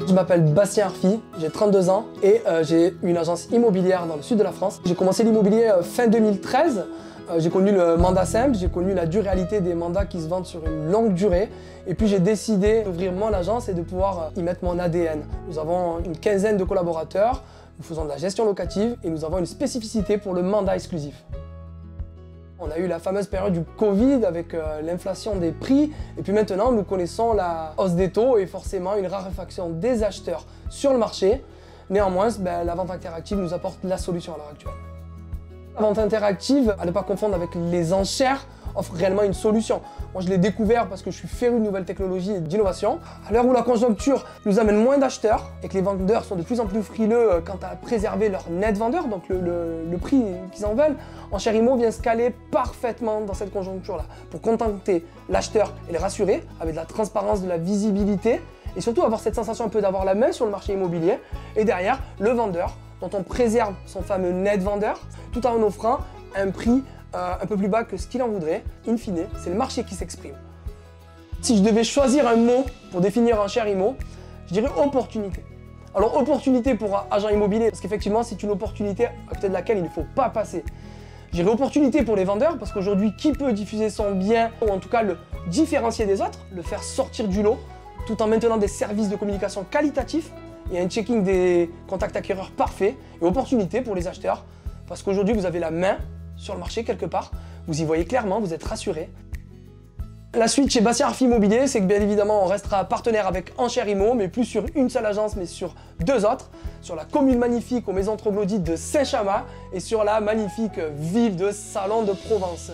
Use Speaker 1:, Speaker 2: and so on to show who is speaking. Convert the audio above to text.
Speaker 1: Je m'appelle Bastien Arfi, j'ai 32 ans et j'ai une agence immobilière dans le sud de la France. J'ai commencé l'immobilier fin 2013. J'ai connu le mandat simple, j'ai connu la dure réalité des mandats qui se vendent sur une longue durée. Et puis j'ai décidé d'ouvrir mon agence et de pouvoir y mettre mon ADN. Nous avons une quinzaine de collaborateurs, nous faisons de la gestion locative et nous avons une spécificité pour le mandat exclusif. On a eu la fameuse période du Covid avec l'inflation des prix et puis maintenant nous connaissons la hausse des taux et forcément une raréfaction des acheteurs sur le marché. Néanmoins, la vente interactive nous apporte la solution à l'heure actuelle. La vente interactive, à ne pas confondre avec les enchères, offre réellement une solution. Moi je l'ai découvert parce que je suis féru de nouvelles technologies et d'innovation. À l'heure où la conjoncture nous amène moins d'acheteurs et que les vendeurs sont de plus en plus frileux quant à préserver leur net vendeur, donc le prix qu'ils en veulent, Enchères Immo vient se caler parfaitement dans cette conjoncture-là pour contenter l'acheteur et le rassurer avec de la transparence, de la visibilité et surtout avoir cette sensation un peu d'avoir la main sur le marché immobilier et derrière le vendeur dont on préserve son fameux net vendeur tout en offrant un prix un peu plus bas que ce qu'il en voudrait. In fine, c'est le marché qui s'exprime. Si je devais choisir un mot pour définir Enchères Immo, je dirais opportunité. Alors opportunité pour agent immobilier, parce qu'effectivement c'est une opportunité à côté de laquelle il ne faut pas passer. Je dirais opportunité pour les vendeurs, parce qu'aujourd'hui qui peut diffuser son bien, ou en tout cas le différencier des autres, le faire sortir du lot, tout en maintenant des services de communication qualitatifs et un checking des contacts acquéreurs parfait. Et opportunité pour les acheteurs, parce qu'aujourd'hui vous avez la main sur le marché quelque part, vous y voyez clairement, vous êtes rassuré. La suite chez Bastien Arfi Immobilier, c'est que bien évidemment on restera partenaire avec Enchères Immo, mais plus sur une seule agence, mais sur deux autres, sur la commune magnifique aux maisons troglodytes de Saint-Chamas et sur la magnifique ville de Salon de Provence.